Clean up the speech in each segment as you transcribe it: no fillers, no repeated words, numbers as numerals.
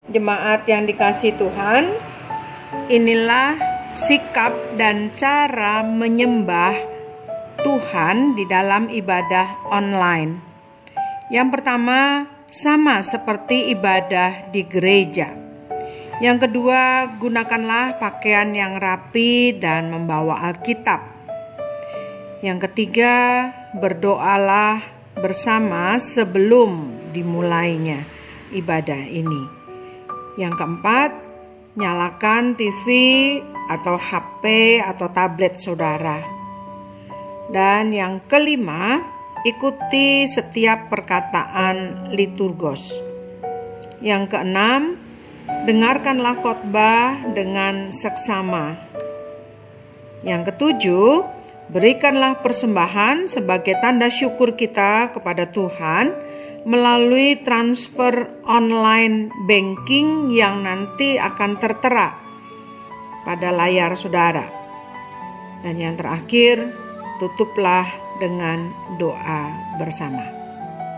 Jemaat yang dikasihi Tuhan, inilah sikap dan cara menyembah Tuhan di dalam ibadah online. Yang pertama, sama seperti ibadah di gereja. Yang kedua, gunakanlah pakaian yang rapi dan membawa Alkitab. Yang ketiga, berdoalah bersama sebelum dimulainya ibadah ini. Yang keempat, nyalakan TV atau HP atau tablet saudara. Dan yang kelima, ikuti setiap perkataan liturgos. Yang keenam, dengarkanlah khotbah dengan seksama. Yang ketujuh, berikanlah persembahan sebagai tanda syukur kita kepada Tuhan melalui transfer online banking yang nanti akan tertera pada layar saudara. Dan yang terakhir, tutuplah dengan doa bersama.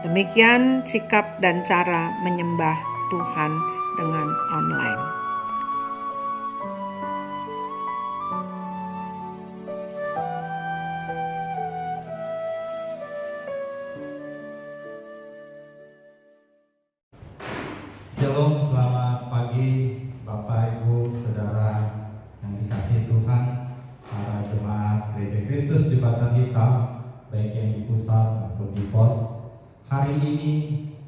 Demikian sikap dan cara menyembah Tuhan dengan online. Shalom, selamat pagi Bapak, Ibu, Saudara yang dikasihi Tuhan, para jemaat Gereja Kristus Jembatan Hitam, baik yang di pusat maupun di pos. Hari ini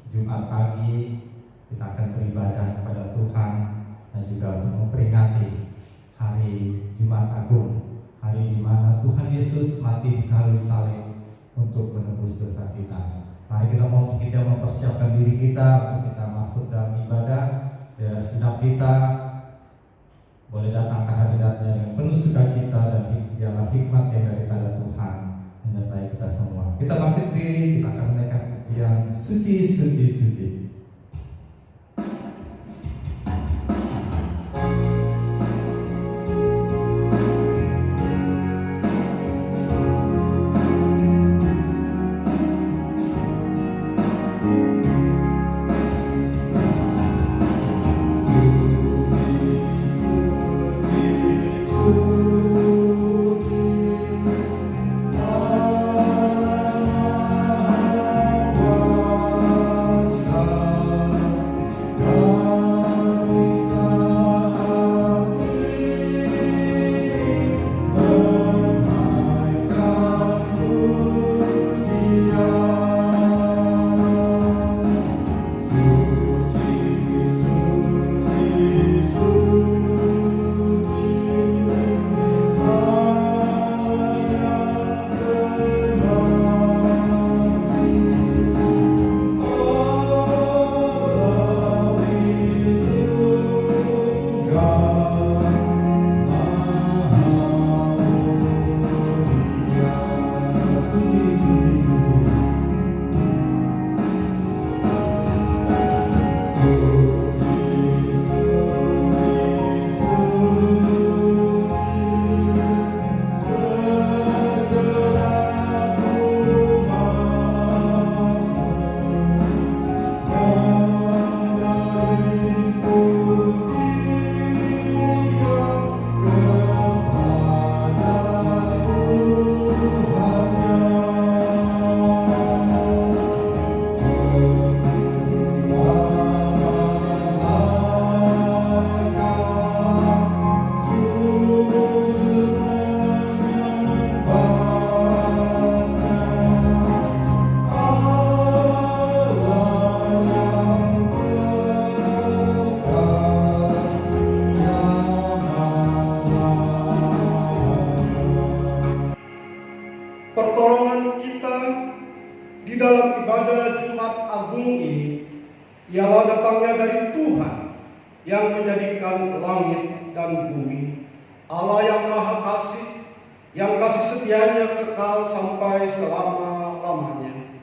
Jumat pagi kita akan beribadah kepada Tuhan dan juga untuk memperingati hari Jumat Agung, hari di mana Tuhan Yesus mati di kayu salib untuk menebus dosa kita. Mari kita mempersiapkan diri kita untuk kita masuk dalam ibadah. Ya, segenap kita boleh datang ke hadiratnya dengan penuh sukacita dan biarlah hikmat yang daripada Tuhan menyertai kita semua. Kita bangkit diri, kita akan menaikkan pujian suci, suci, suci. Pertolongan kita di dalam ibadah Jumat Agung ini ialah datangnya dari Tuhan yang menjadikan langit dan bumi, Allah yang Maha Kasih, yang kasih setianya kekal sampai selama-lamanya.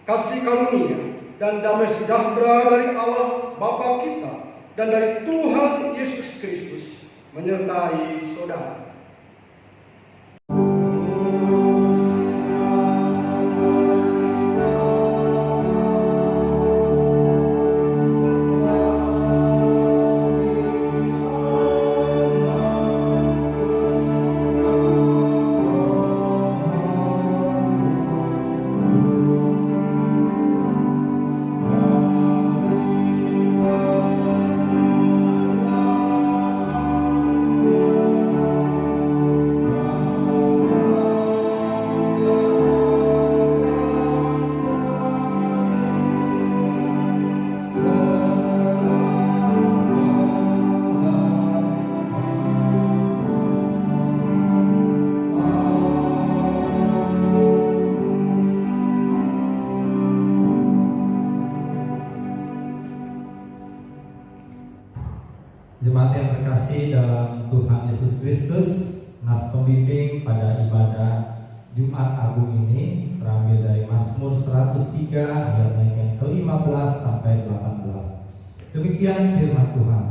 Kasih karunia dan damai sejahtera dari Allah Bapa kita dan dari Tuhan Yesus Kristus menyertai saudara. Yesus Kristus, nas pembimbing pada ibadah Jumat Agung ini terambil dari Mazmur 103 ayat yang ke-15 sampai 18. Demikian firman Tuhan.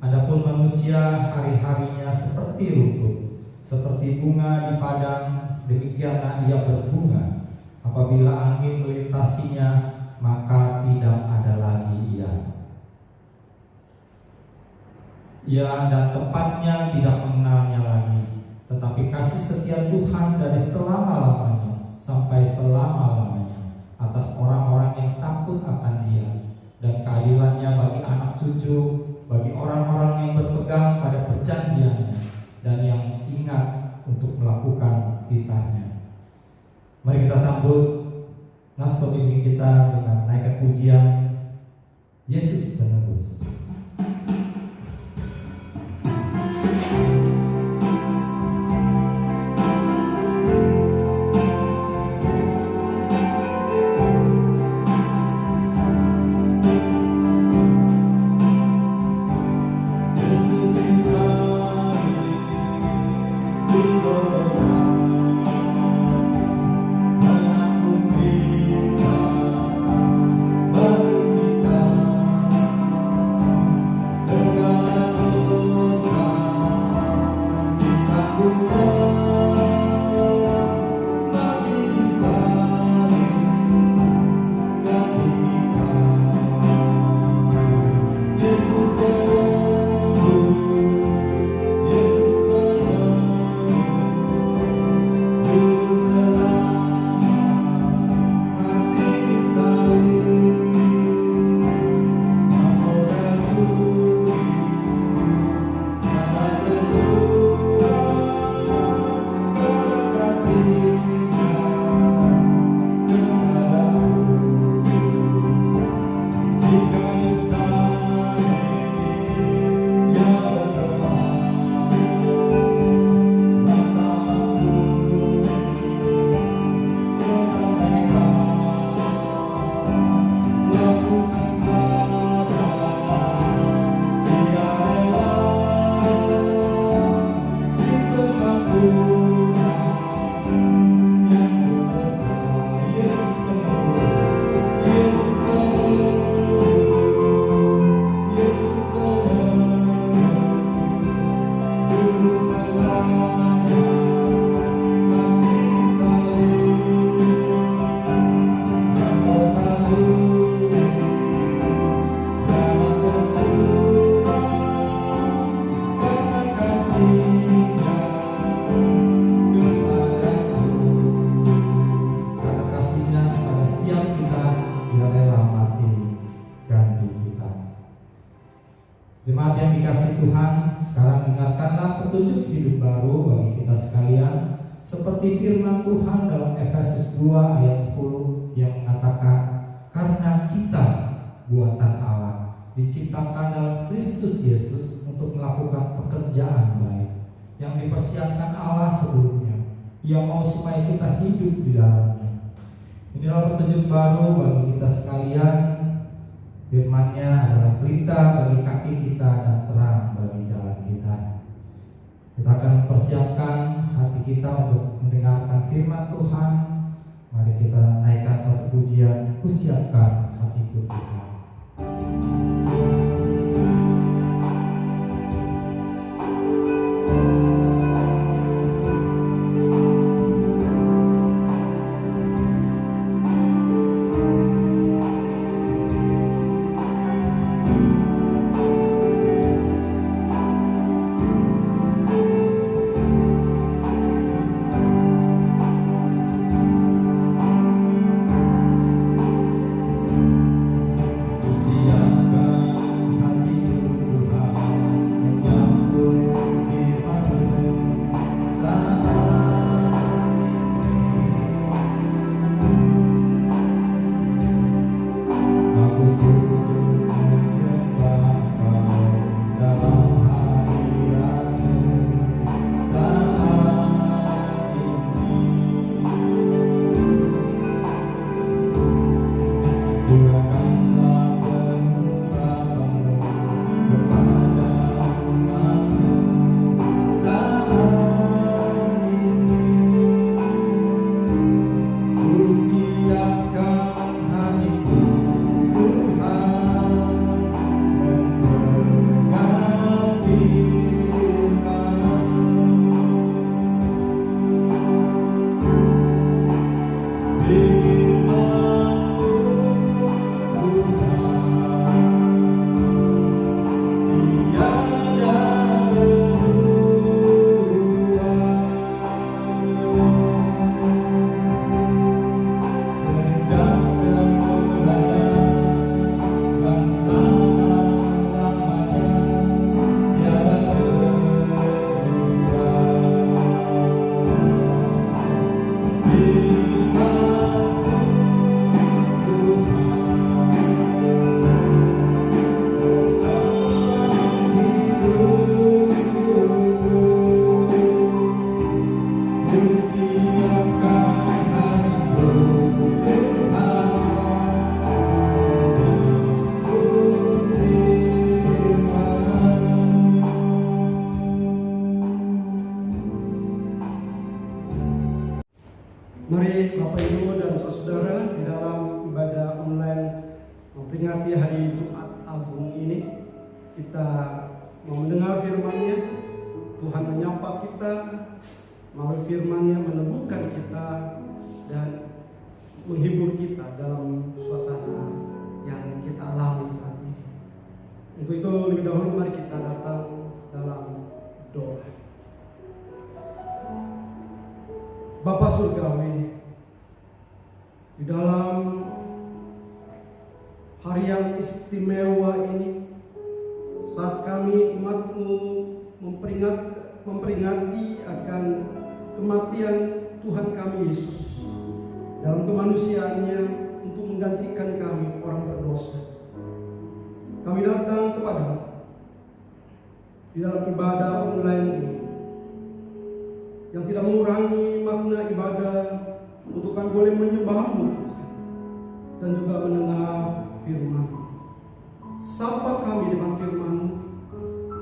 Adapun manusia hari-harinya seperti rumput, seperti bunga di padang, demikianlah ia berbunga. Apabila angin melintasinya, maka tidak ada lagi ia. Ia dan tempatnya tidak mengenalnya lagi. Tetapi kasih setia Tuhan dari selama-lamanya sampai selama-lamanya atas orang-orang yang takut akan Dia, dan keadilannya bagi anak cucu, bagi orang-orang yang berpegang pada perjanjiannya dan yang ingat untuk melakukan titahnya. Mari kita sambut nas pembimbing kita dengan naikkan pujian Yesus Penebus. Jemaat yang dikasihi Tuhan, sekarang dengarkanlah petunjuk hidup baru bagi kita sekalian, seperti firman Tuhan dalam Efesus 2 ayat 10 yang mengatakan, karena kita buatan Allah, diciptakan dalam Kristus Yesus untuk melakukan pekerjaan baik yang dipersiapkan Allah sebelumnya. Ia mau supaya kita hidup di dalamnya. Inilah petunjuk baru bagi kita sekalian. Firman-Nya adalah pelita bagi kaki kita dan terang bagi jalan kita. Kita akan mempersiapkan hati kita untuk mendengarkan firman Tuhan. Mari kita naikkan satu pujian, kusiapkan hatiku Tuhan. Mari Bapak Ibu dan saudara di dalam ibadah online memperingati hari Jumat Agung ini, kita mau mendengar firman-Nya. Tuhan menyapa kita melalui firman-Nya, meneguhkan kita dan menghibur kita dalam suasana yang kita alami saat ini. Untuk itu lebih dahulu mari kita datang dalam doa. Bapa Surgawi, di dalam hari yang istimewa ini, saat kami umat-Mu memperingati akan kematian Tuhan kami Yesus dalam kemanusiaannya untuk menggantikan kami orang berdosa, kami datang kepada-Mu di dalam ibadah online ini, yang tidak mengurangi makna ibadah untuk kami boleh menyembah-Mu Tuhan dan juga mendengar firman-Mu. Sapa kami dengan firman-Mu,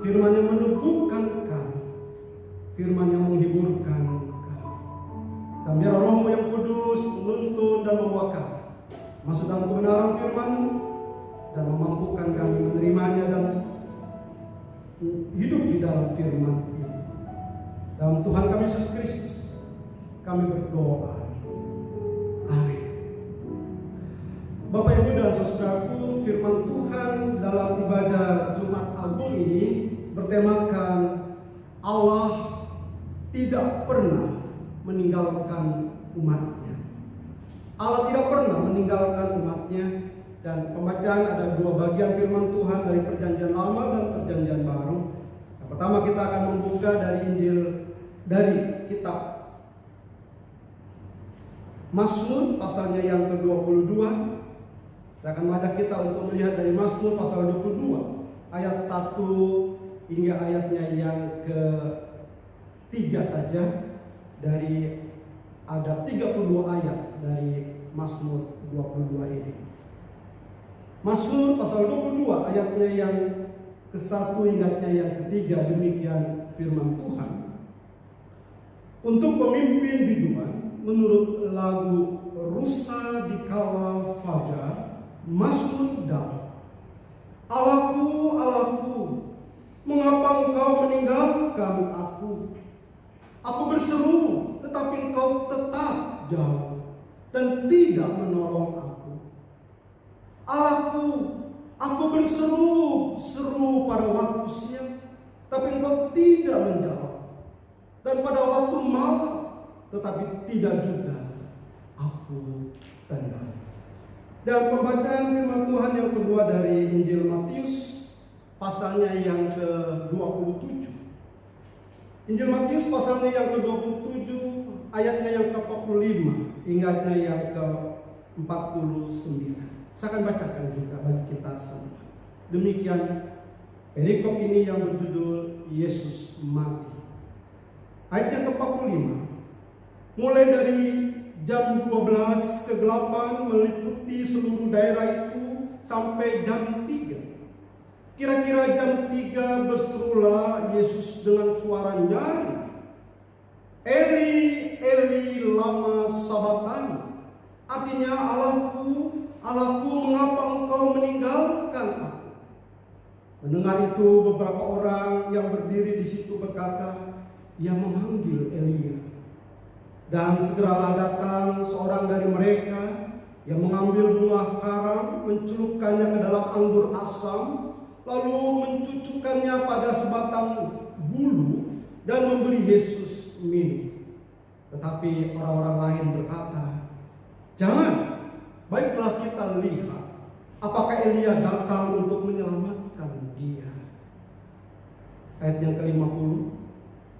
firman yang meneguhkan kami, firman yang menghiburkan kami. Dan biar Roh-Mu yang kudus menuntun dan membawa kami masuk dalam kebenaran firman-Mu dan memampukan kami menerimanya dan hidup di dalam firman ini. Dalam Tuhan kami Yesus Kristus kami berdoa. Amin. Bapak Ibu dan saudaraku, firman Tuhan dalam ibadah Jumat Agung ini bertemakan Allah tidak pernah meninggalkan umatnya. Allah tidak pernah meninggalkan umatnya. Dan pembacaan ada dua bagian firman Tuhan dari Perjanjian Lama dan Perjanjian Baru. Yang pertama kita akan membuka dari kitab Mazmur pasalnya yang ke-22. Saya akan mengajak kita untuk melihat dari Mazmur pasal 22 ayat 1 hingga ayatnya yang ke-3 saja. Dari ada 32 ayat dari Mazmur 22 ini. Mazmur pasal 22 ayatnya yang ke-1 hingga yang ke-3, demikian firman Tuhan. Untuk pemimpin biduan menurut lagu Rusa di Kala Fajar, Mazmur Daud. Allahku, Allahku, mengapa Engkau meninggalkan aku? Aku berseru, tetapi Engkau tetap jauh dan tidak menolong aku. Aku berseru pada waktu siang, tapi Engkau tidak menjawab. Dan pada waktu malam, tetapi tidak juga aku tenang. Dan pembacaan firman Tuhan yang kedua dari Injil Matius, pasalnya yang ke-27. Injil Matius pasalnya yang ke-27, ayatnya yang ke-45, hingga yang ke-49. Saya akan bacakan juga bagi kita semua. Demikian perikop ini yang berjudul Yesus mati. Ayat yang ke-45. Mulai dari jam 12 kegelapan meliputi seluruh daerah itu sampai jam 3. Kira-kira jam 3 berserulah Yesus dengan suara nyaring, Eli, Eli, lama sabachthani. Artinya, Allahku, Allahku, mengapa Engkau meninggalkan aku? Mendengar itu, beberapa orang yang berdiri di situ berkata, ia memanggil Elia. Dan segeralah datang seorang dari mereka yang mengambil bunga karam, mencelupkannya ke dalam anggur asam, lalu mencucukkannya pada sebatang bulu dan memberi Yesus minum. Tetapi orang-orang lain berkata, "Jangan, baiklah kita lihat apakah Elia datang untuk menyelamatkan dia." Ayat yang ke-50,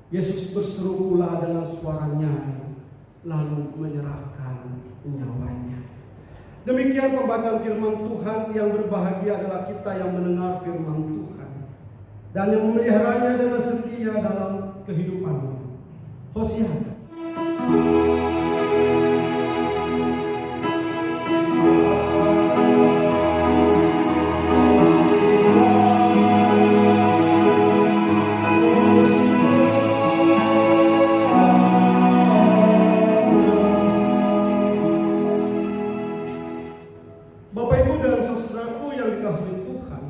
Yesus berseru pula dengan suara nyaring, lalu menyerahkan nyawanya. Demikian pembacaan firman Tuhan. Yang berbahagia adalah kita yang mendengar firman Tuhan dan yang memeliharanya dengan setia dalam kehidupannya. Hosiana. Bapak Ibu dan saudaraku yang dikasihi Tuhan,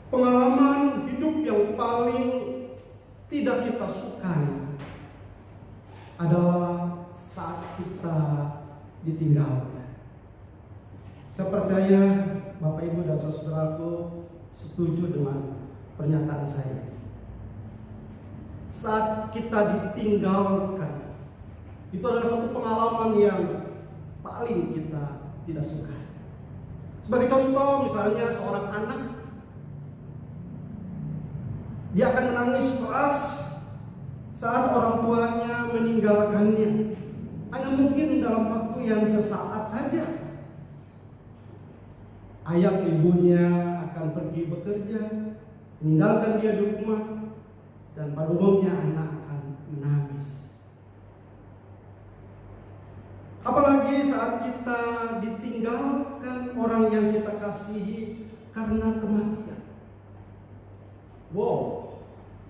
pengalaman hidup yang paling tidak kita sukai adalah saat kita ditinggalkan. Saya percaya Bapak Ibu dan saudaraku setuju dengan pernyataan saya. Saat kita ditinggalkan, itu adalah satu pengalaman yang paling kita tidak suka. Sebagai contoh, misalnya seorang anak, dia akan menangis keras saat orang tuanya meninggalkannya. Hanya mungkin dalam waktu yang sesaat saja. Ayah ibunya akan pergi bekerja, meninggalkan dia di rumah, dan pada umumnya anak akan menangis. Apalagi saat kita ditinggalkan orang yang kita kasihi karena kematian. Wow,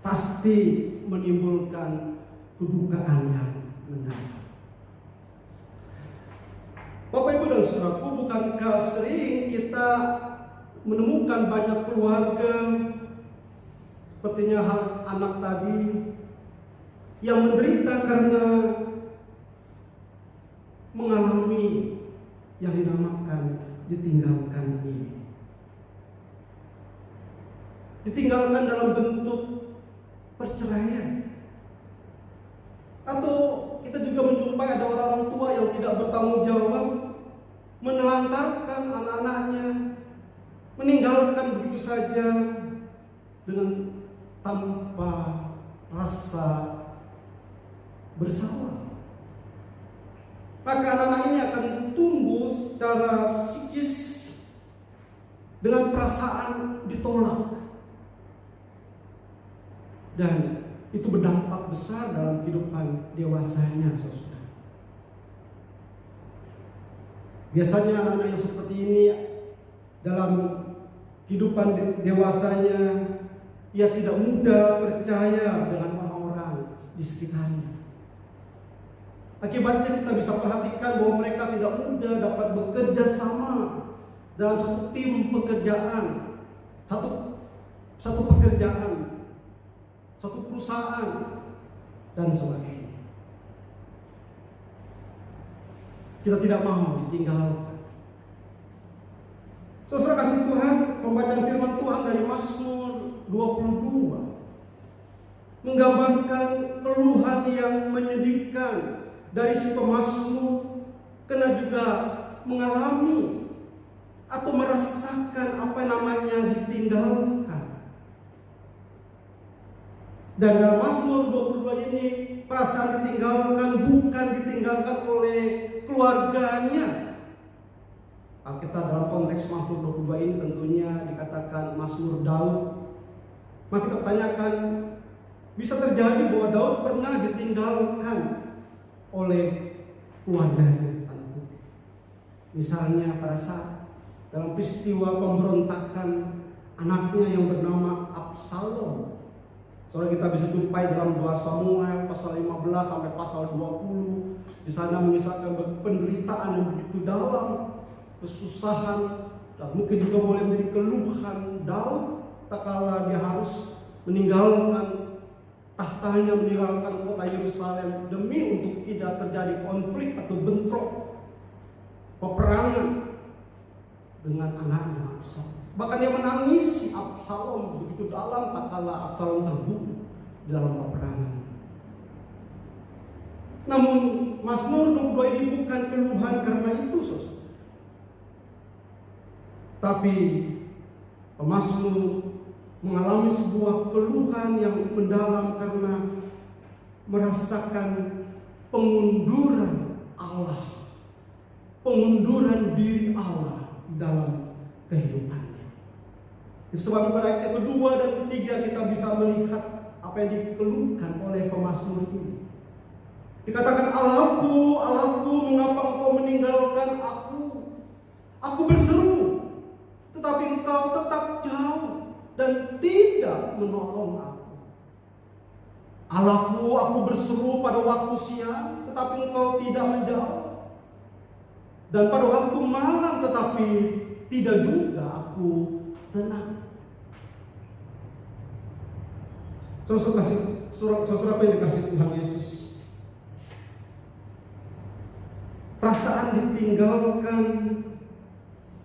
pasti menimbulkan kedukaan yang mendalam. Bapak Ibu dan saudaraku, bukankah sering kita menemukan banyak keluarga sepertinya anak tadi yang menderita karena mengalami yang dinamakan ditinggalkan ini. Ditinggalkan dalam bentuk perceraian. Atau kita juga menjumpai ada orang tua yang tidak bertanggung jawab, menelantarkan anak-anaknya, meninggalkan begitu saja dengan tanpa rasa bersalah. Maka anak-anak ini akan tumbuh secara psikis dengan perasaan ditolak. Dan itu berdampak besar dalam kehidupan dewasanya, saudara. Biasanya anak-anak yang seperti ini dalam kehidupan dewasanya, ia tidak mudah percaya dengan orang-orang di sekitarnya. Akibatnya kita bisa perhatikan bahwa mereka tidak mudah dapat bekerja sama dalam satu tim pekerjaan, satu pekerjaan, satu perusahaan, dan sebagainya. Kita tidak mau ditinggalkan. Saudara kasih Tuhan, pembacaan firman Tuhan dari Mazmur 22 menggambarkan keluhan yang menyedihkan dari si pemazmur, karena juga mengalami atau merasakan apa namanya ditinggalkan. Dan dalam Mazmur 22 ini, perasaan ditinggalkan bukan ditinggalkan oleh keluarganya. Alkitab dalam konteks Mazmur 22 ini tentunya dikatakan Mazmur Daud. Maka kita tanyakan, bisa terjadi bahwa Daud pernah ditinggalkan oleh keluarganya. Misalnya pada saat dalam peristiwa pemberontakan anaknya yang bernama Absalom. Saudara, kita bisa jumpai dalam 2 Samuel pasal 15 sampai pasal 20. Di sana mengisahkan penderitaan yang begitu dalam, kesusahan, dan mungkin juga boleh menjadi keluhan Daud tak kala dia harus meninggalkan tahtanya, meninggalkan kota Yerusalem demi untuk tidak terjadi konflik atau bentrok, peperangan dengan anaknya Absalom. Bahkan dia menangisi Absalom begitu dalam tak kala Absalom terbunuh di dalam peperangan. Namun Mazmur 22 ini bukan keluhan karena itu, saudara. Tapi pemazmur mengalami sebuah keluhan yang mendalam karena merasakan pengunduran Allah, pengunduran diri Allah dalam kehidupannya. Sebab pada ayat yang kedua dan ketiga kita bisa melihat apa yang dikeluhkan oleh pemazmur ini. Dikatakan, Allahku, Allahku, mengapa engkau meninggalkan aku? Aku berseru, tetapi engkau tetap jauh dan tidak menolong aku. Allahku, aku berseru pada waktu siang, tetapi engkau tidak menjawab. Dan pada waktu malam, tetapi tidak juga aku tenang. Saudara apa yang dikasih Tuhan Yesus? Perasaan ditinggalkan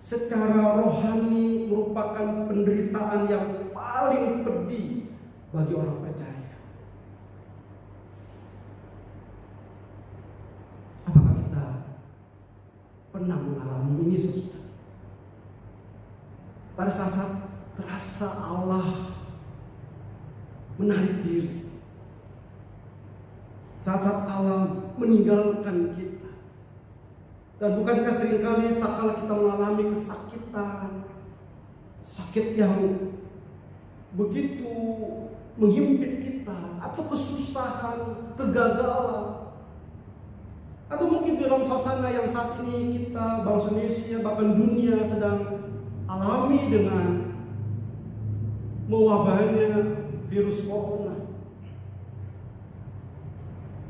secara rohani merupakan penderitaan yang paling pedih bagi orang percaya. Apakah kita pernah mengalami ini, saudara? Pada saat terasa Allah menarik diri, saat Allah meninggalkan kita. Dan bukankah seringkali tak kala kita mengalami kesakitan, sakit yang begitu menghimpit kita, atau kesusahan, kegagalan, atau mungkin dalam suasana yang saat ini kita, bangsa Indonesia, bahkan dunia sedang alami dengan mewabahnya virus corona.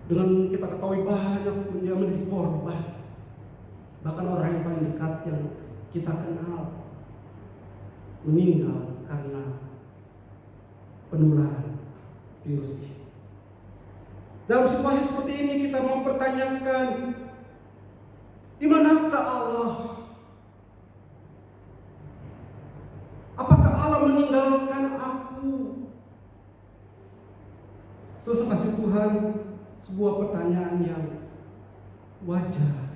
Dengan kita ketahui banyak yang menjadi korban. Bahkan orang yang paling dekat yang kita kenal meninggal karena penularan virus ini. Dalam situasi seperti ini kita mempertanyakan, di manakah Allah? Apakah Allah meninggalkan aku? Kasih Tuhan, sebuah pertanyaan yang wajar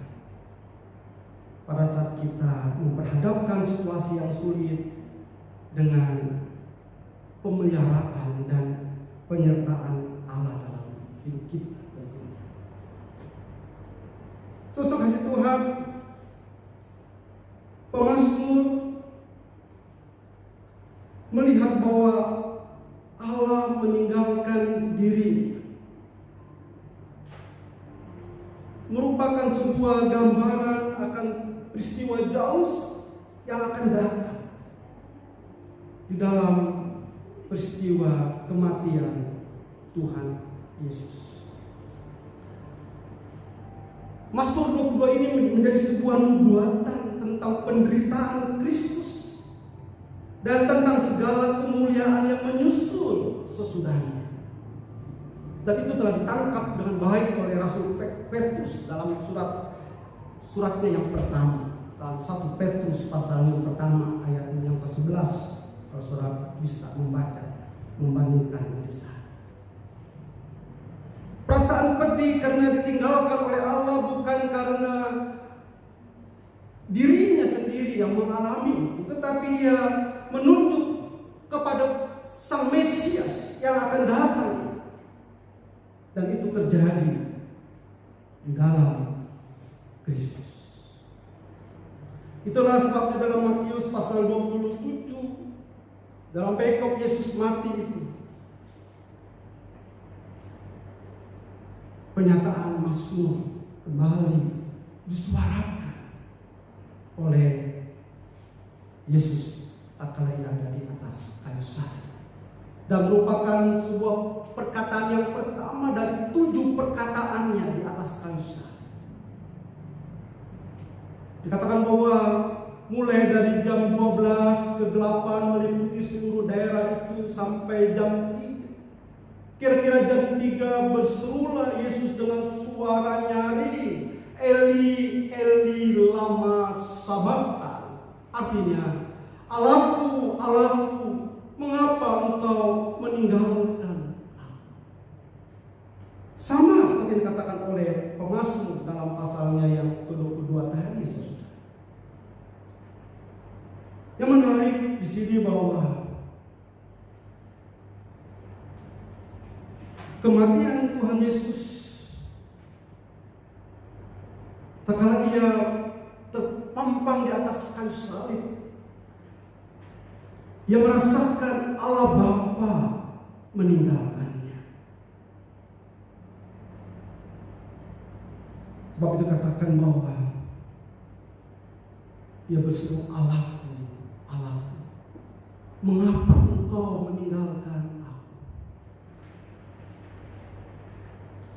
pada saat kita memperhadapkan situasi yang sulit dengan pemeliharaan dan penyertaan Allah dalam hidup kita tentunya. Kasih Tuhan, pemazmur melihat bahwa Allah meninggalkan dirinya, merupakan sebuah gambaran akan peristiwa jauh yang akan datang di dalam peristiwa kematian Tuhan Yesus. Mazmur 22 ini menjadi sebuah nubuatan tentang penderitaan Kristus dan tentang segala kemuliaan yang menyusul sesudahnya. Dan itu telah ditangkap dengan baik oleh Rasul Petrus dalam suratnya yang pertama, dalam 1 Petrus pasal yang pertama ayat yang ke-11. Kalau saudara bisa membaca, membandingkan kisah. Perasaan pedih karena ditinggalkan oleh Allah bukan karena dirinya sendiri yang mengalami itu, tetapi ia menunjuk kepada Sang Mesias yang akan datang. Dan itu terjadi di dalam Kristus. Itulah sebabnya dalam Matius pasal 27, dalam perikop Yesus mati itu, pernyataan Mazmur kembali disuarakan oleh Yesus tatkala ia ada di atas kayu salib, dan merupakan sebuah perkataan yang pertama dari 7 perkataannya di atas kayu salib. Dikatakan bahwa mulai dari jam 12 ke 8 meliputi seluruh daerah itu sampai jam 3, Kira-kira jam 3 berserulah Yesus dengan suara nyaring, Eli, Eli, lama sabachthani. Artinya, Allahku, Allahku, mengapa engkau meninggalkan aku? Sama seperti dikatakan oleh pemazmur dalam pasalnya yang ke-22 tadi, saudara. Yang menarik di sini bahwa kematian Tuhan Yesus, tak kala Ia terpampang di atas kayu salib, Ia merasakan Allah Bapa meninggalkannya. Sebab itu katakan bahwa Ia berseru, Allahku, Allahku, mengapa engkau meninggalkan aku?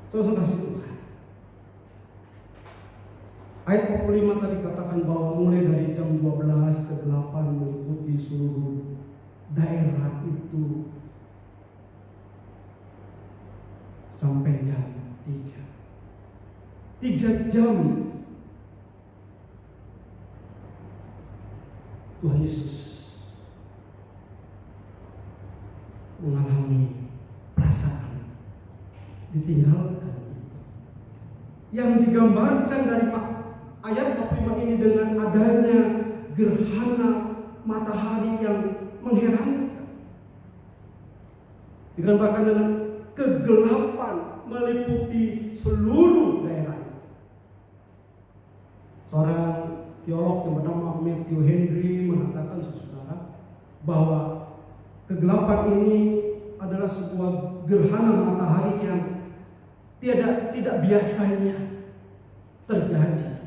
Saudara kasih Tuhan, ayat 45 tadi katakan bahwa mulai dari jam 12 ke 8 meliputi seluruh daerah itu sampai jam 3. 3 jam Tuhan Yesus mengalami perasaan ditinggalkan itu. Yang digambarkan dari ayat 45 ini dengan adanya gerhana matahari yang mengherankan. Digambarkan dengan kegelapan meliputi seluruh daerah itu. Seorang teolog yang bernama Matthew Henry mengatakan, saudara, bahwa kegelapan ini adalah sebuah gerhana matahari yang tidak biasanya terjadi.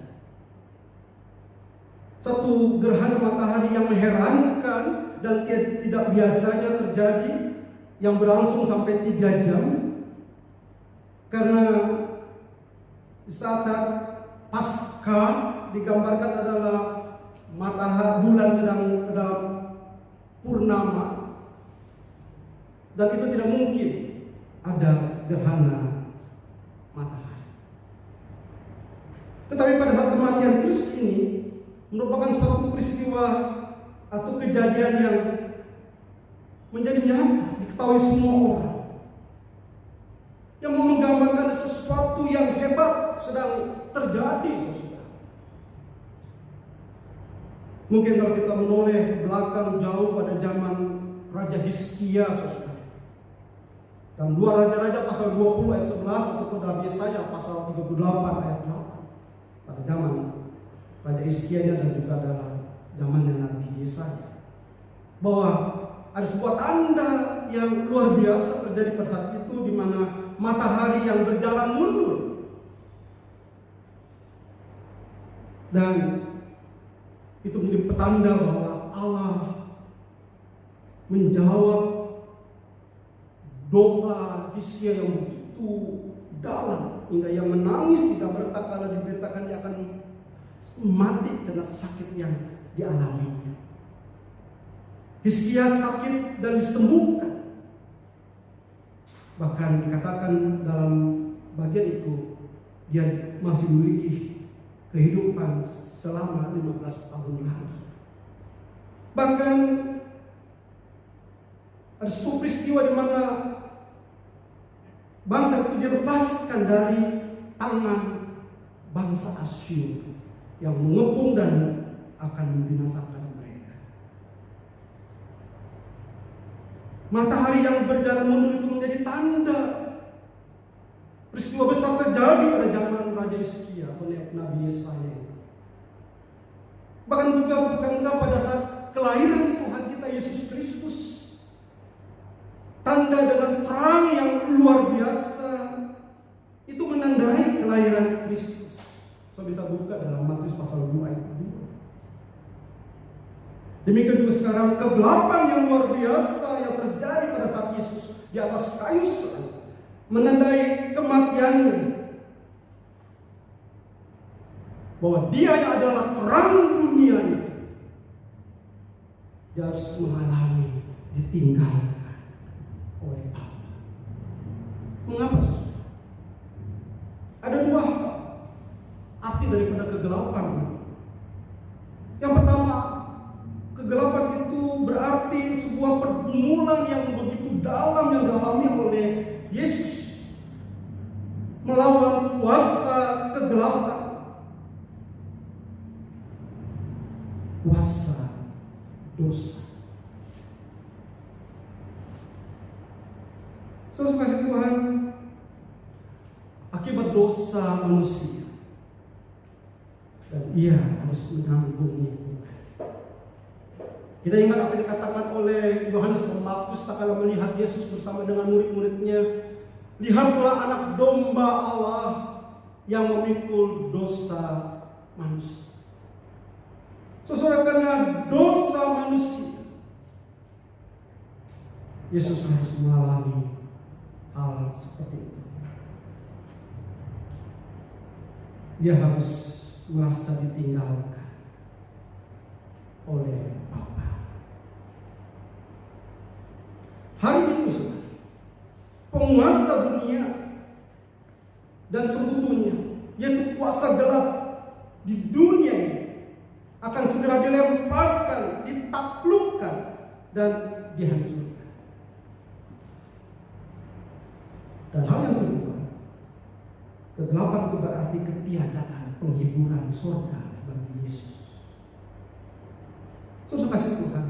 Satu gerhana matahari yang mengherankan dan tidak biasanya terjadi, yang berlangsung sampai 3 jam. Karena saat-saat pasca digambarkan adalah matahari, bulan sedang purnama, dan itu tidak mungkin ada gerhana matahari. Tetapi pada saat kematian Kristus ini merupakan suatu peristiwa atau kejadian yang menjadi nyata, diketahui semua orang, yang menggambarkan sesuatu yang hebat sedang terjadi, saudara. Mungkin kalau kita menoleh ke belakang jauh pada zaman Raja Hizkia, saudara, dan 2 Raja-Raja pasal 20 ayat 11 ataupun dalam Yesaya pasal 38 ayat 8, pada zaman Raja Hizkia dan juga dalam zamannya Nabi Yesaya, bahwa ada sebuah tanda yang luar biasa terjadi pada saat itu, di mana matahari yang berjalan mundur, dan itu menjadi petanda bahwa Allah menjawab doa Hizkia yang begitu dalam hingga ia menangis tidak berkata, diberitakan dia akan mati karena sakit yang dialaminya. Hizkia sakit dan disembuhkan. Bahkan dikatakan dalam bagian itu dia masih memiliki kehidupan selama 15 tahun lagi. Bahkan ada sebuah peristiwa di mana bangsa itu dilepaskan dari tangan bangsa Asyur yang mengepung dan akan membinasakan mereka. Matahari yang berjalan mundur itu menjadi tanda peristiwa besar terjadi pada zaman Raja Hizkia atau Nabi Yesaya. Bahkan juga bukankah pada saat kelahiran Tuhan kita Yesus Kristus, tanda dengan terang yang luar biasa itu menandai kelahiran Kristus. Saya bisa buka dalam Matius pasal 2 ayat 2. Demikian juga sekarang kegelapan yang luar biasa yang terjadi pada saat Yesus di atas kayu salib menandai kematiannya, bahwa dia adalah terang dunia itu. Dia harus mengalami ditinggalkan oleh Bapa. Mengapa saudara? Ada dua arti daripada kegelapan. Yang pertama, kegelapan itu berarti sebuah pergumulan yang begitu dalam yang dialami oleh Yesus melawan kuasa kegelapan, kuasa dosa. Saudara kasih Tuhan, akibat dosa manusia, dan ia harus menanggungnya. Kita ingat apa yang dikatakan oleh Yohanes Pembaptis tatkala melihat Yesus bersama dengan murid-muridnya. Lihatlah anak domba Allah yang memikul dosa manusia. Sesuai karena dosa manusia, Yesus harus mengalami hal seperti itu. Dia harus merasa ditinggalkan oleh Bapa. Hari itu saudara, penguasa dunia dan sekutunya, yaitu kuasa gelap di dunia ini, akan segera dilemparkan, ditaklukkan, dan dihancurkan. Dan hal yang kedua, kegelapan itu berarti ketiadaan penghiburan surga bagi Yesus. Saudara kasih Tuhan,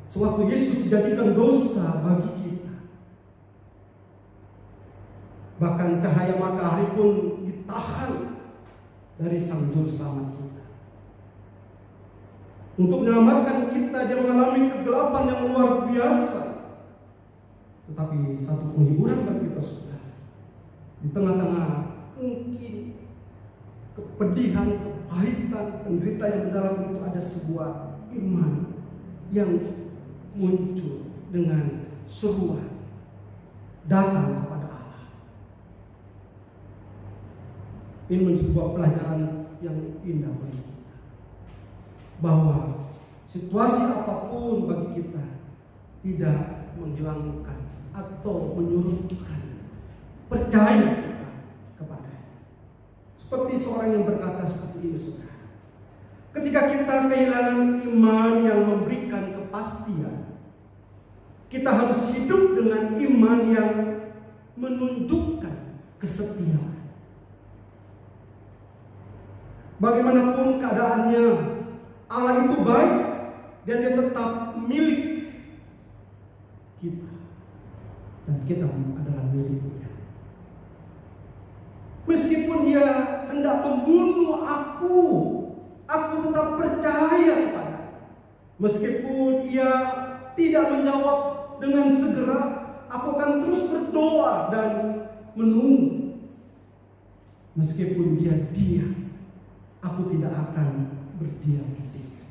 sewaktu Yesus dijadikan dosa bagi kita, bahkan cahaya matahari pun ditahan dari Sang Juru Selamat kita. Untuk menyelamatkan kita, dia mengalami kegelapan yang luar biasa. Tetapi satu penghiburan bagi kita sudah, di tengah-tengah mungkin kepedihan, kepahitan, penderitaan yang mendalam itu, ada sebuah iman yang muncul dengan seruan datang kepada Allah. Ini menjadi sebuah pelajaran yang indah bagi kita, bahwa situasi apapun bagi kita tidak menghilangkan atau menyurutkan percaya kita kepada-Nya. Seperti seorang yang berkata seperti ini, saudara. Ketika kita kehilangan iman yang memberikan kepastian, kita harus hidup dengan iman yang menunjukkan kesetiaan. Bagaimanapun keadaannya, Allah itu baik dan dia tetap milik kita, dan kita adalah miliknya. Meskipun dia hendak membunuh aku tetap percaya kepada. Meskipun ia tidak menjawab dengan segera, aku akan terus berdoa dan menunggu. Meskipun dia diam, aku tidak akan berdiam diri.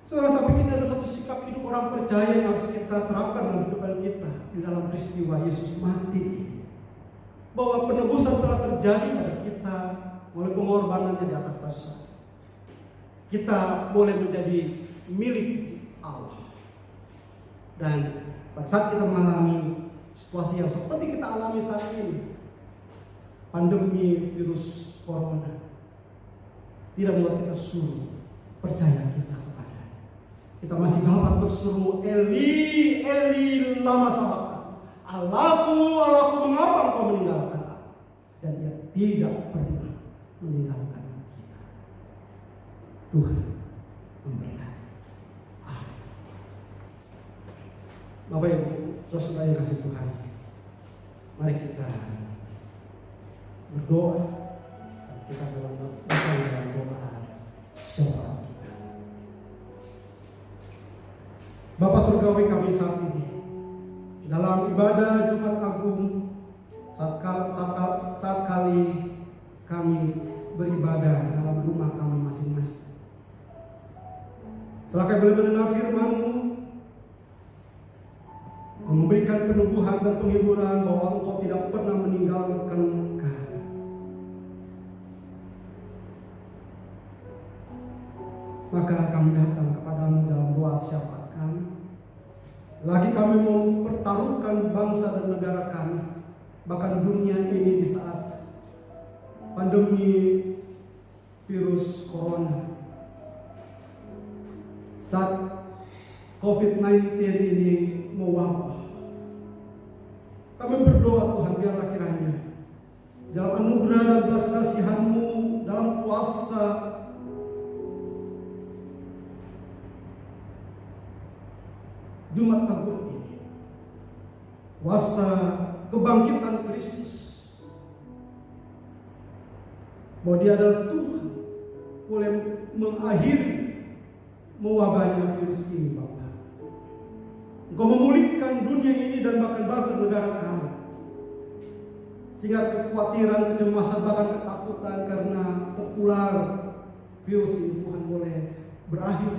Saudara, sampai ini ada satu sikap hidup orang percaya yang harus kita terapkan dalam kehidupan kita di dalam peristiwa Yesus mati, bahwa penebusan telah terjadi pada kita melalui pengorbanannya di atas dasar. Kita boleh menjadi milik Allah. Dan pada saat kita mengalami situasi yang seperti kita alami saat ini, pandemi virus corona, tidak membuat kita suruh percaya kita kepada. Kita masih dapat berseru, Eli, Eli, lama sabachthani. Allahku, Allahku, mengapa engkau meninggalkan aku? Dan dia tidak pernah meninggalkan kita. Tuhan memberkati. Amin. Bapak Ibu, saudara yang kasih Tuhan, mari kita berdoa. Kita dalam doa syafaat kita. Bapa surgawi kami saat ini, dalam ibadah Jumat Agung, saat kali kami beribadah dalam rumah kami masing-masing, setelah kami boleh mendengar firman-Mu, memberikan peneguhan dan penghiburan bahwa Engkau tidak pernah meninggalkan kami. Maka kami datang kepadamu dalam doa syafaat kami. Lagi kami mempertaruhkan bangsa dan negara kami, bahkan dunia ini di saat pandemi virus corona, saat COVID-19 ini mewabah. Kami berdoa Tuhan, biarlah kiranya dalam anugerah dan belas kasihan-Mu, dalam kuasa Jumat Agung ini, kuasa kebangkitan Kristus, bahwa Dia adalah Tuhan, boleh mengakhiri mewabahnya virus ini, Bapa. Engkau memulihkan dunia ini dan bahkan bangsa negara kami, sehingga kekhawatiran, kecemasan, bahkan ketakutan karena tertular virus ini, Tuhan, boleh berakhir.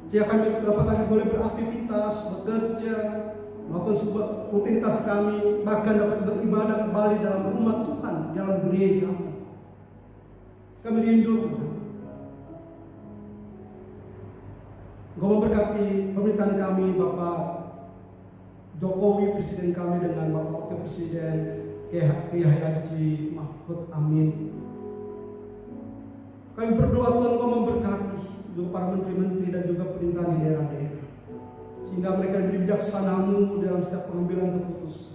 Sehingga kami boleh beraktivitas, bekerja, melakukan sebuah rutinitas kami, bahkan dapat beribadah kembali dalam rumah Tuhan, dalam gereja. Kami rindu Tuhan. Engkau memberkati pemerintahan kami, Bapak Jokowi, Presiden kami, dengan Bapak Wakil Presiden Kiai Haji Mahfud Amin. Kami berdoa Tuhan, Engkau memberkati juga para menteri-menteri dan juga pemerintahan di daerah-daerah, sehingga mereka diberi bijaksana-Mu dalam setiap pengambilan keputusan,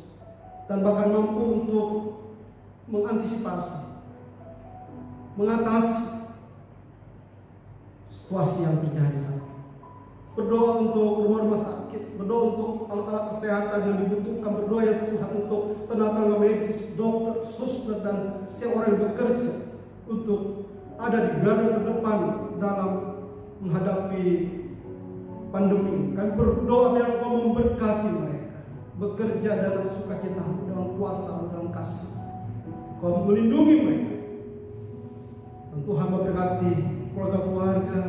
dan bahkan mampu untuk mengantisipasi, mengatasi situasi yang terjadi saat ini. Berdoa untuk rumah-rumah sakit, berdoa untuk alat-alat kesehatan yang dibutuhkan, berdoa ya Tuhan untuk tenaga medis, dokter, suster, dan setiap orang yang bekerja untuk ada di garda terdepan dalam menghadapi pandemi. Kami berdoa biar Engkau memberkati mereka, bekerja dalam sukacita, dalam kuasa, dalam kasih. Engkau melindungi mereka, dan Tuhan memberkati keluarga-keluarga,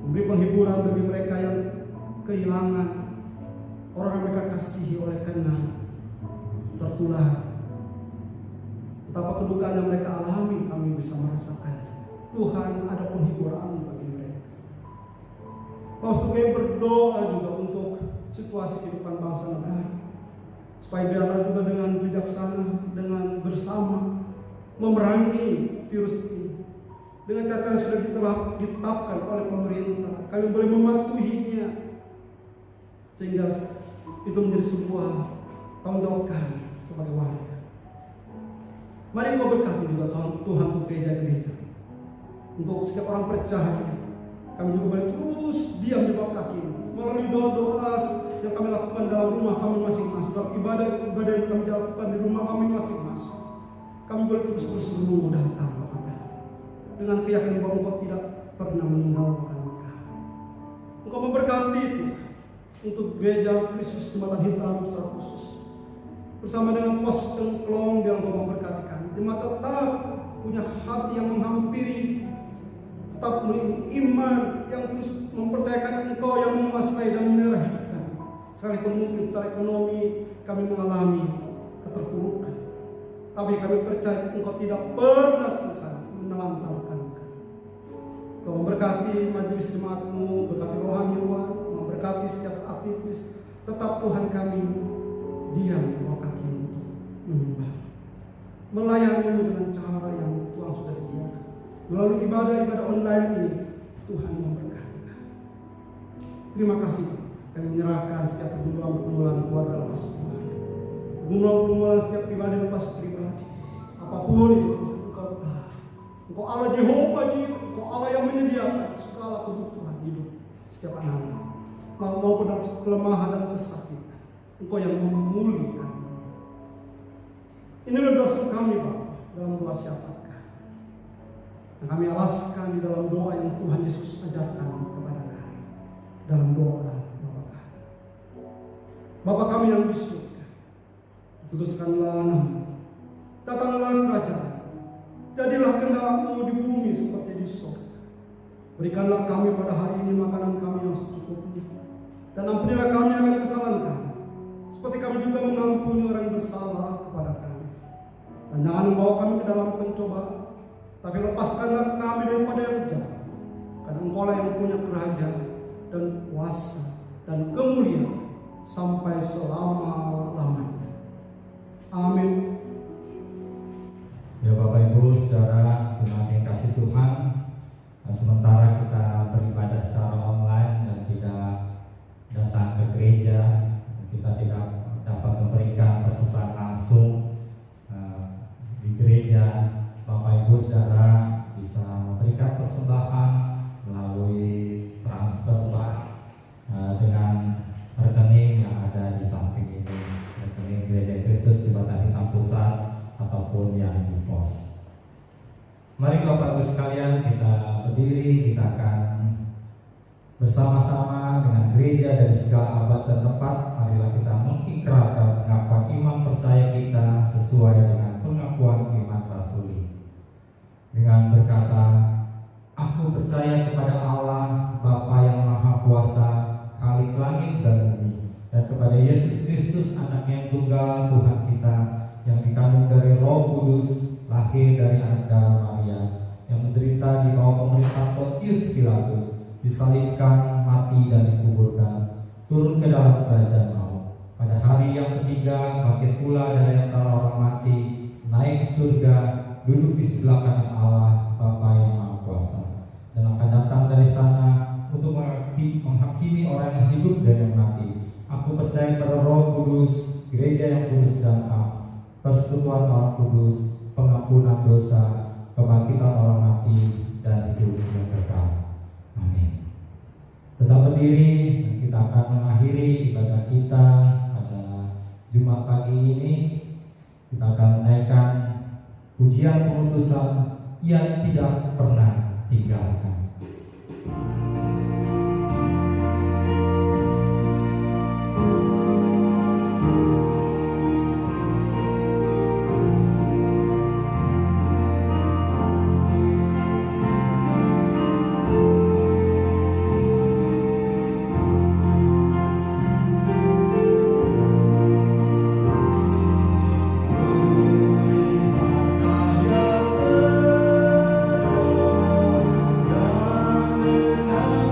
memberi penghiburan bagi mereka yang kehilangan orang yang mereka kasihi oleh karena tertular. Betapa kedukaan yang mereka alami, kami bisa merasakan. Tuhan, ada penghiburan bagi mereka. Paus kami berdoa juga untuk situasi kehidupan bangsa negara, supaya biarlah juga dengan bijaksana, dengan bersama memerangi virus ini. Dengan cara yang sudah ditetapkan oleh pemerintah, kami boleh mematuhinya, sehingga itu menjadi sebuah tanggung jawab kami sebagai warga. Mari Engkau berkati juga Tuhan untuk gereja-gereja, untuk setiap orang percaya. Kami juga boleh terus diam di bawah kaki-Mu, melalui doa-doa yang kami lakukan dalam rumah kami masing-masing, dalam ibadah yang kami lakukan di rumah kami masing-masing. Kami boleh terus berseru datang kepada, dengan keyakinan bahwa Engkau tidak pernah meninggalkan kami. Engkau memberkati itu untuk gereja Kristus Jembatan Hitam secara khusus, bersama dengan pos cengklong yang Engkau memberkati kami. Jemaat tetap punya hati yang menghampiri, tetap memiliki iman yang terus mempercayakan Engkau yang menguasai dan memelihara hidup kami. Sekalipun mungkin secara ekonomi kami mengalami keterpurukan, tapi kami percaya Engkau tidak pernah Tuhan menelantarkan kami. Engkau memberkati majelis jemaat-Mu, berkati rohaniwan, memberkati setiap aktivis. Tetap Tuhan kami diam di bawah kaki-Mu untuk menyembah, melayani-Mu dengan cara yang Tuhan sudah sediakan. Melalui ibadah-ibadah online ini, Tuhan memberkati kami. Terima kasih. Kami menyerahkan setiap pergumulan keluarga lepas keluarga, pergumulan setiap pribadi lepas pribadi. Apapun itu, Engkau Allah Jehovah Jireh, Engkau Allah yang menyediakan segala kebutuhan hidup setiap anak-anak, maupun dalam kelemahan dan kesakitan. Engkau yang memulihkan. Inilah dosa kami, Bapak, dalam doa syafaat kami, yang kami alaskan di dalam doa yang Tuhan Yesus ajarkan kepada kami. Dalam doa Bapa kami yang di surga, kuduskanlah nama-Mu, datanglah kerajaan, jadilah kehendak-Mu di bumi seperti di surga. Berikanlah kami pada hari ini makanan kami yang secukupnya, dan ampunilah kami akan kesalahan kami, seperti kami juga mengampuni orang yang bersalah kepada kami. Dan jangan membawa kami ke dalam pencobaan, tapi lepaskanlah kami daripada yang jahat, karena Engkau yang punya kerajaan dan kuasa dan kemuliaan sampai selama-lamanya. Amin. Ya Bapak Ibu, Saudara, jemaat yang kasih Tuhan, sementara kita beribadah secara online dan tidak datang ke gereja, kita tidak dapat memberikan persembahan langsung di gereja, Bapak Ibu Saudara bisa memberikan persembahan melalui transfer dengan rekening yang ada di samping ini, rekening Gereja Kristus Jembatan Hitam Pusat ataupun yang di pos. Mari Bapak Ibu sekalian, kita berdiri, kita akan bersama-sama dengan gereja dari segala abad dan tempat. Marilah kita mengikrarkan pengakuan iman percaya kita sesuai dengan pengakuan iman rasuli, dengan berkata, "Aku percaya kepada Allah Bapa yang Maha Kuasa, Khalik langit dan bumi, dan kepada Yesus Kristus Anaknya yang tunggal, Tuhan kita, yang dikandung dari Roh Kudus, lahir dari anak darah Maria, yang menderita di bawah pemerintahan Pontius Pilatus, disalibkan, mati dan dikuburkan, turun ke dalam kerajaan maut. Pada hari yang ketiga bangkit pula dari antara orang mati, naik ke surga, duduk di sebelah kanan Allah Bapa yang Maha Kuasa, dan akan datang dari sana untuk menghakimi orang yang hidup dan yang mati. Aku percaya pada Roh Kudus, gereja yang kudus dan am, persekutuan orang kudus, pengampunan dosa, kebangkitan orang mati, dan hidup yang kekal. Amin. Tetap berdiri, dan kita akan mengakhiri ibadah kita pada Jumat pagi ini. Kita akan menaikkan pujian pemutusan yang tidak pernah tinggalkan. Dengan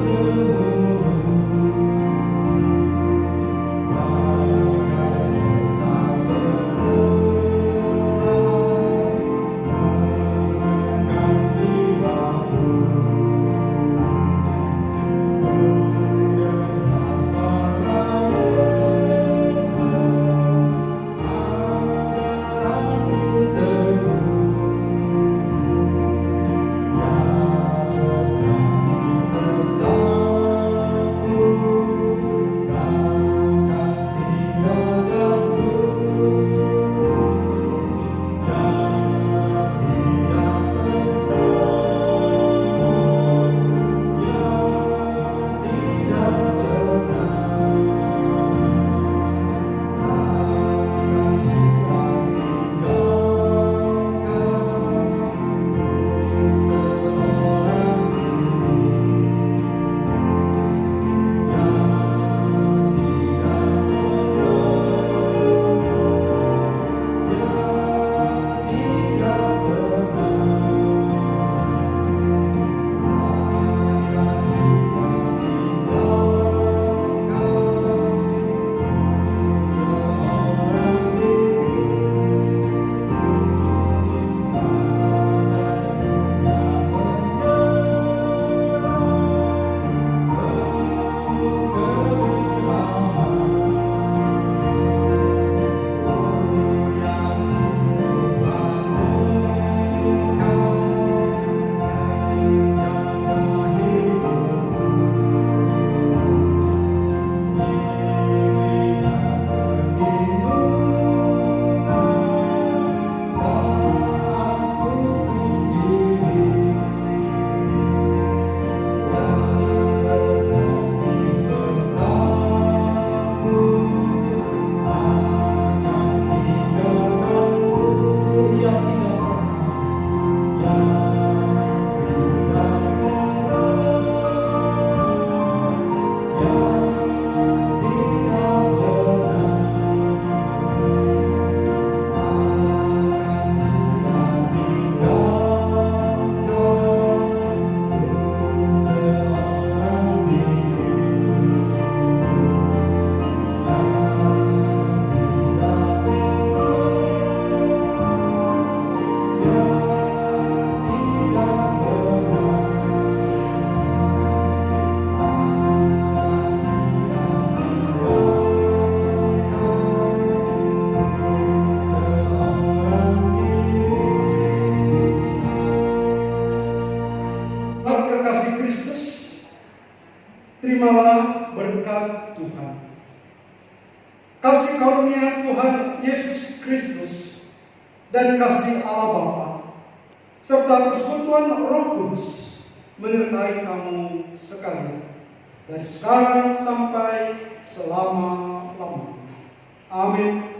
terimalah berkat Tuhan. Kasih karunia Tuhan Yesus Kristus dan kasih Allah Bapa serta persekutuan Roh Kudus menyertai kamu sekalian dari sekarang sampai selama-lamanya. Amin.